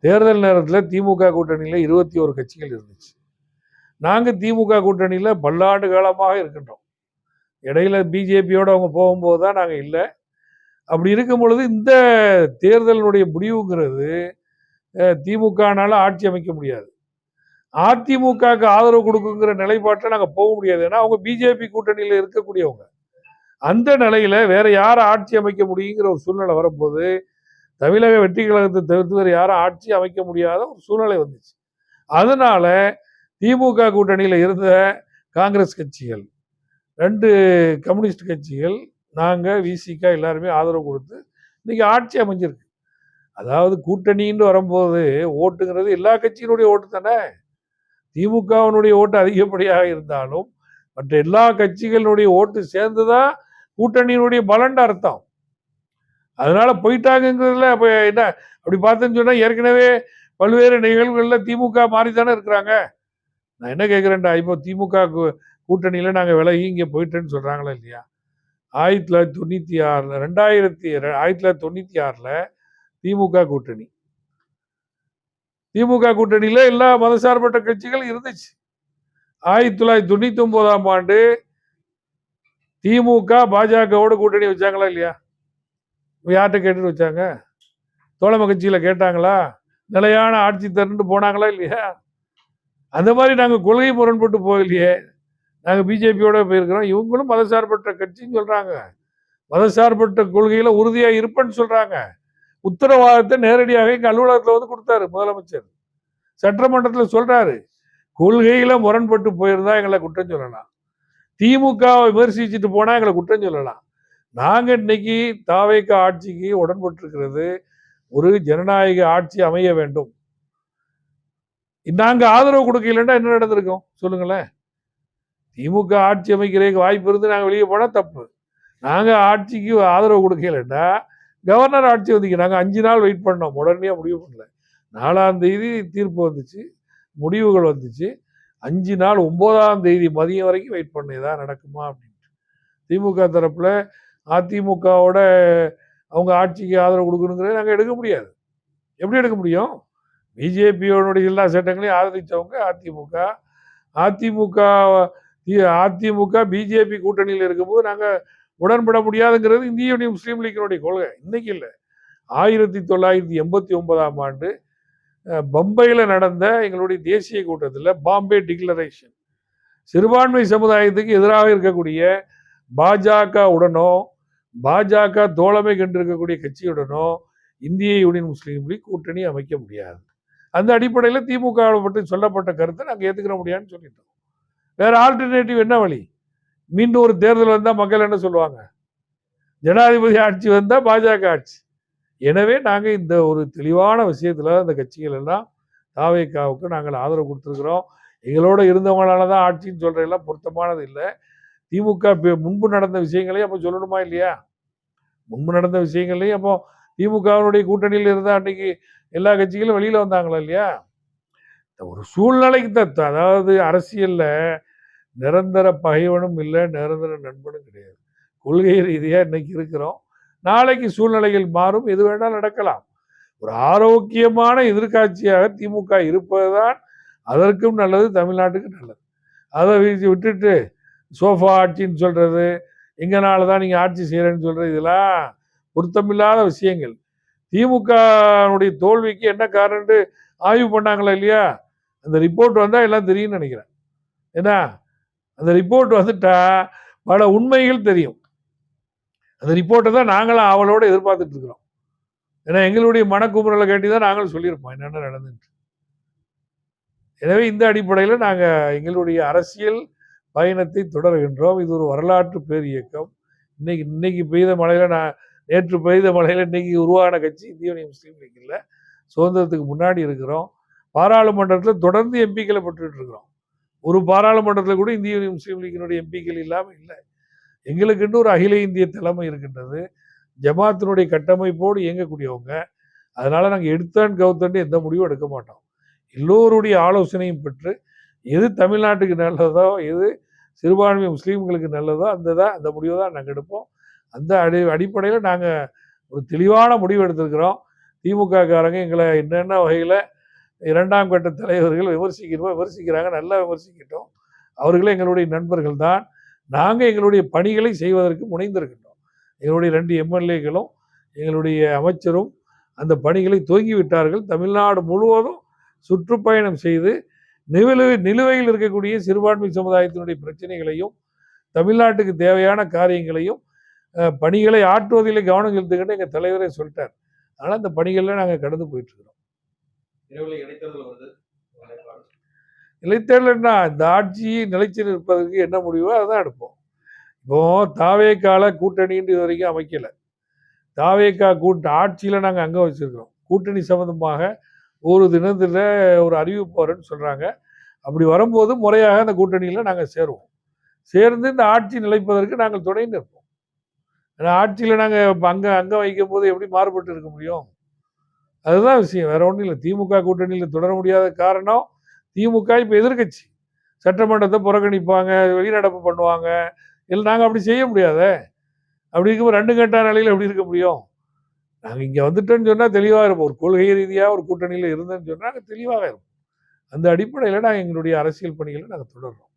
தேர்தல் நேரத்தில் திமுக கூட்டணியில் 21 கட்சிகள் இருந்துச்சு. நாங்கள் திமுக கூட்டணியில் பல்லாண்டு காலமாக இருக்கின்றோம். இடையில பிஜேபியோடு அவங்க போகும்போது தான் நாங்கள் இல்லை. அப்படி இருக்கும் பொழுது இந்த தேர்தலினுடைய முடிவுங்கிறது திமுகனால ஆட்சி அமைக்க முடியாது. அதிமுகவுக்கு ஆதரவு கொடுக்குங்கிற நிலைப்பாட்டில் நாங்கள் போக முடியாது. ஏன்னா அவங்க பிஜேபி கூட்டணியில் இருக்கக்கூடியவங்க. அந்த நிலையில வேற யாரை ஆட்சி அமைக்க முடியுங்கிற ஒரு சூழ்நிலை வரும்போது தமிழக வெற்றி கழகத்தை தவிர்த்து வேறு யாரும் ஆட்சி அமைக்க முடியாத ஒரு சூழ்நிலை வந்துச்சு. அதனால திமுக கூட்டணியில் இருந்த காங்கிரஸ் கட்சிகள், 2 கம்யூனிஸ்ட் கட்சிகள், நாங்கள் விசிக எல்லாருமே ஆதரவு கொடுத்து இன்னைக்கு ஆட்சி அமைஞ்சிருக்கு. அதாவது கூட்டணின்னு வரும்போது ஓட்டுங்கிறது எல்லா கட்சியினுடைய ஓட்டு தானே. திமுகவினுடைய ஓட்டு அதிகப்படியாக இருந்தாலும் மற்ற எல்லா கட்சிகளுடைய ஓட்டு சேர்ந்துதான் கூட்டணியினுடைய பலன் அர்த்தம். அதனால போயிட்டாங்கிறதுல அப்ப என்ன அப்படி பார்த்தேன்னு சொன்னா ஏற்கனவே பல்வேறு நிகழ்வுகள்ல திமுக மாறித்தானே இருக்கிறாங்க. நான் என்ன கேட்கிறேன்டா, இப்போ திமுக கூட்டணியில நாங்க விலகி இங்க போயிட்டேன்னு சொல்றாங்களா இல்லையா? 1996ல திமுக கூட்டணி. திமுக கூட்டணியில எல்லா மதசார்பற்ற கட்சிகள் இருந்துச்சு. 1999ஆம் ஆண்டு திமுக பாஜகவோட கூட்டணி வச்சாங்களா இல்லையா? யார்கிட்ட கேட்டுட்டு வச்சாங்க? தோழமை கட்சியில கேட்டாங்களா? நிலையான ஆட்சி தரண்டு போனாங்களா இல்லையா? அந்த மாதிரி நாங்கள் கொள்கை முரண்பட்டு போகலையே. நாங்கள் பிஜேபியோட போயிருக்கிறோம். இவங்களும் மதசார்பற்ற கட்சின்னு சொல்றாங்க. மதசார்பற்ற கொள்கையில உறுதியா இருப்பேன்னு சொல்றாங்க. உத்தரவாதத்தை நேரடியாக எங்க அலுவலகத்தில் வந்து கொடுத்தாரு முதலமைச்சர். சட்டமன்றத்தில் சொல்றாரு, கொள்கையில முரண்பட்டு போயிருந்தா எங்களை குற்றம் சொல்லலாம், திமுகவை விமர்சிச்சுட்டு போனா எங்களை குற்றம் சொல்லலாம். நாங்க இன்னைக்கு தாவேக ஆட்சிக்கு உடன்பட்டிருக்கிறது ஒரு ஜனநாயக ஆட்சி அமைய வேண்டும். நாங்க ஆதரவு கொடுக்கலன்னா என்ன நடந்திருக்கும் சொல்லுங்களேன்? திமுக ஆட்சி அமைக்கிறதுக்கு வாய்ப்பு இருந்து நாங்க வெளியே போனா தப்பு. நாங்க ஆட்சிக்கு ஆதரவு கொடுக்கலன்னா கவர்னர் ஆட்சி வந்துக்கு நாங்க 5 நாள் வெயிட் பண்ணோம். உடனே முடிவு பண்ணல. 4ஆம் தேதி தீர்ப்பு வந்துச்சு, முடிவுகள் வந்துச்சு. 5 நாள் 9ஆம் தேதி மதியம் வரைக்கும் வெயிட் பண்ண ஏதாவது நடக்குமா அப்படின்ட்டு. திமுக தரப்புல அதிமுகவோட அவங்க ஆட்சிக்கு ஆதரவு கொடுக்கணுங்கிறத நாங்கள் எடுக்க முடியாது. எப்படி எடுக்க முடியும்? பிஜேபியோனுடைய எல்லா சட்டங்களையும் ஆதரித்தவங்க அதிமுக. அதிமுக பிஜேபி கூட்டணியில் இருக்கும்போது நாங்கள் உடன்பட முடியாதுங்கிறது இந்திய யூனியன் முஸ்லீம் லீக்கினுடைய கொள்கை. இன்னைக்கு இல்லை, 1989ஆம் ஆண்டு பம்பையில் நடந்த எங்களுடைய தேசிய கூட்டத்தில் பாம்பே டிக்ளரேஷன் சிறுபான்மை சமுதாயத்துக்கு எதிராக இருக்கக்கூடிய பாஜக உடனோ பாஜக தோழமை கண்டிருக்கக்கூடிய கட்சியுடனோ இந்திய யூனியன் முஸ்லீம் லீக் கூட்டணி அமைக்க முடியாது. அந்த அடிப்படையில் திமுக பற்றி சொல்லப்பட்ட கருத்தை நாங்கள் ஏற்றுக்கிற முடியாதுன்னு சொல்லிட்டோம். வேற ஆல்டர்னேட்டிவ் என்ன வழி? மீண்டும் ஒரு தேர்தல் வந்தால் மக்கள் என்ன சொல்லுவாங்க? ஜனாதிபதி ஆட்சி வந்தால் பாஜக ஆட்சி. எனவே நாங்கள் இந்த ஒரு தெளிவான விஷயத்தில் அந்த கட்சிகள் எல்லாம் தாவேகாவுக்கு நாங்கள் ஆதரவு கொடுத்துருக்குறோம். எங்களோட இருந்தவங்களால தான் ஆட்சின்னு சொல்கிறதெல்லாம் பொருத்தமானது இல்லை. திமுக முன்பு நடந்த விஷயங்களையும் அப்போ சொல்லணுமா இல்லையா? முன்பு நடந்த விஷயங்களையும் அப்போ திமுகவினுடைய கூட்டணியில் இருந்தால் அன்னைக்கு எல்லா கட்சிகளும் வெளியில் வந்தாங்களா இல்லையா? ஒரு சூழ்நிலைக்கு தான். அதாவது அரசியலில் நிரந்தர பகைவனும் இல்லை, நிரந்தர நண்பனும் கிடையாது. கொள்கை ரீதியாக இன்னைக்கு இருக்கிறோம், நாளைக்கு சூழ்நிலைகள் மாறும், எது வேணாலும் நடக்கலாம். ஒரு ஆரோக்கியமான எதிர்காட்சியாக திமுக இருப்பதுதான் அதற்கும் நல்லது, தமிழ்நாட்டுக்கு நல்லது. அதை விட்டுட்டு சோஃபா ஆட்சின்னு சொல்றது, எங்கனால தான் நீங்கள் ஆட்சி செய்கிறேன்னு சொல்றது, இதெல்லாம் பொருத்தமில்லாத விஷயங்கள். திமுகனுடைய தோல்விக்கு என்ன காரணம்னு ஆய்வு பண்ணாங்களா இல்லையா? அந்த ரிப்போர்ட் வந்தால் எல்லாம் தெரியும்னு நினைக்கிறேன். ஏன்னா அந்த ரிப்போர்ட் வந்துட்டா பல உண்மைகள் தெரியும். அந்த ரிப்போர்ட்டை தான் நாங்களும் அவளோட எதிர்பார்த்துட்டு இருக்கிறோம். ஏன்னா எங்களுடைய மனக்குமுறலை கேட்டி தான் நாங்களும் சொல்லியிருப்போம் என்னென்ன நடந்துட்டு. எனவே இந்த அடிப்படையில் நாங்கள் எங்களுடைய அரசியல் பயணத்தை தொடர்கின்றோம். இது ஒரு வரலாற்று பேர் இயக்கம். இன்னைக்கு பெய்த மழையில் நேற்று பெய்த மழையில் இன்னைக்கு உருவான கட்சி இந்திய யூனியன் முஸ்லீம் லீக் இல்லை. சுதந்திரத்துக்கு முன்னாடி இருக்கிறோம். பாராளுமன்றத்தில் தொடர்ந்து எம்பிக்களை பெற்றுட்டு இருக்கிறோம். ஒரு பாராளுமன்றத்தில் கூட இந்திய யூனியன் முஸ்லீம் லீக்கினுடைய எம்பிக்கள் இல்லாமல் இல்லை. எங்களுக்குன்னு ஒரு அகில இந்திய தலைமை இருக்கின்றது. ஜமாத்தினுடைய கட்டமைப்போடு இயங்கக்கூடியவங்க. அதனால நாங்கள் எடுத்தான் கவுத்தண்டு எந்த முடிவும் எடுக்க மாட்டோம். எல்லோருடைய ஆலோசனையும் பெற்று எது தமிழ்நாட்டுக்கு நல்லதோ, எது சிறுபான்மை முஸ்லீம்களுக்கு நல்லதோ அந்த முடிவை தான் நாங்கள் எடுப்போம். அந்த அடிப்படையில் நாங்கள் ஒரு தெளிவான முடிவு எடுத்திருக்கிறோம். திமுக காரங்க எங்களை என்னென்ன வகையில் 2ஆம் கட்ட தலைவர்கள் விமர்சிக்கிறாங்க, நல்லா விமர்சிக்கிட்டோம். அவர்களே எங்களுடைய நண்பர்கள் தான். நாங்கள் எங்களுடைய பணிகளை செய்வதற்கு முனைந்திருக்கின்றோம். எங்களுடைய 2 எம்எல்ஏக்களும் எங்களுடைய அமைச்சரும் அந்த பணிகளை துவங்கி விட்டார்கள். தமிழ்நாடு முழுவதும் சுற்றுப்பயணம் செய்து நிலுவையில் இருக்கக்கூடிய சிறுபான்மை சமுதாயத்தினுடைய பிரச்சனைகளையும் தமிழ்நாட்டுக்கு தேவையான காரியங்களையும் பணிகளை ஆற்றுவதிலே கவனம் செலுத்துக்கிட்டு எங்கள் தலைவரே சொல்லிட்டார். அதனால் அந்த பணிகளில் நாங்கள் கடந்து போயிட்டு இருக்கிறோம். இடைத்தேர்தல்னா இந்த ஆட்சியை நிலைச்சு நிற்பதற்கு என்ன முடிவோ அதுதான் எடுப்போம். இப்போ தாவேக்கால கூட்டணின்னு இது வரைக்கும் அமைக்கலை. தாவேக்கா ஆட்சியில் நாங்கள் அங்கே வச்சுருக்கிறோம். கூட்டணி சம்மந்தமாக ஒரு தினத்தில் ஒரு அறிவிப்பு வரேன்னு சொல்கிறாங்க. அப்படி வரும்போது முறையாக அந்த கூட்டணியில் நாங்கள் சேருவோம். சேர்ந்து இந்த ஆட்சி நிலைப்பதற்கு நாங்கள் துணை நிற்போம். ஏன்னா ஆட்சியில் நாங்கள் இப்போ அங்கே வைக்கும் போது எப்படி மாறுபட்டு இருக்க முடியும்? அதுதான் விஷயம், வேற ஒன்றும் இல்லை. திமுக கூட்டணியில் தொடர முடியாத காரணம், திமுக இப்போ எதிர்கட்சி, சட்டமன்றத்தை புறக்கணிப்பாங்க, வெளிநடப்பு பண்ணுவாங்க. இல்லை நாங்கள் அப்படி செய்ய முடியாதே. அப்படி இருக்கும்போது 2 கட்ட நிலையில் எப்படி இருக்க முடியும்? நாங்கள் இங்கே வந்துட்டோன்னு சொன்னால் தெளிவாக இருப்போம். ஒரு கொள்கை ரீதியாக ஒரு கூட்டணியில் இருந்தேன்னு சொன்னால் நாங்கள் தெளிவாக இருப்போம். அந்த அடிப்படையில் நாங்கள் எங்களுடைய அரசியல் பணிகளை நாங்கள் தொடர்றோம்.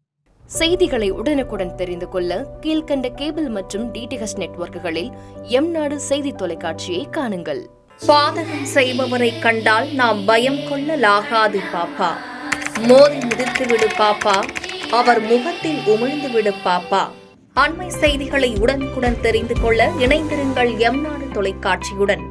செய்திகளை உடனுக்குடன் தெரிந்து கொள்ள கீழ்கண்ட கேபிள் மற்றும் டிடிஹெச் நெட்வொர்க்குகளில் எம்நாடு செய்தி தொலைக்காட்சியை காணுங்கள். பாதகம் செய்பவரை கண்டால் நாம் பயம் கொள்ளலாகாது பாப்பா. மோதி மிதித்து விடு பாப்பா, அவர் முகத்தில் உமிழ்ந்து விடு பாப்பா. அண்மை செய்திகளை உடனுக்குடன் தெரிந்து கொள்ள இணைந்திருங்கள் எம்நாடு தொலைக்காட்சியுடன்.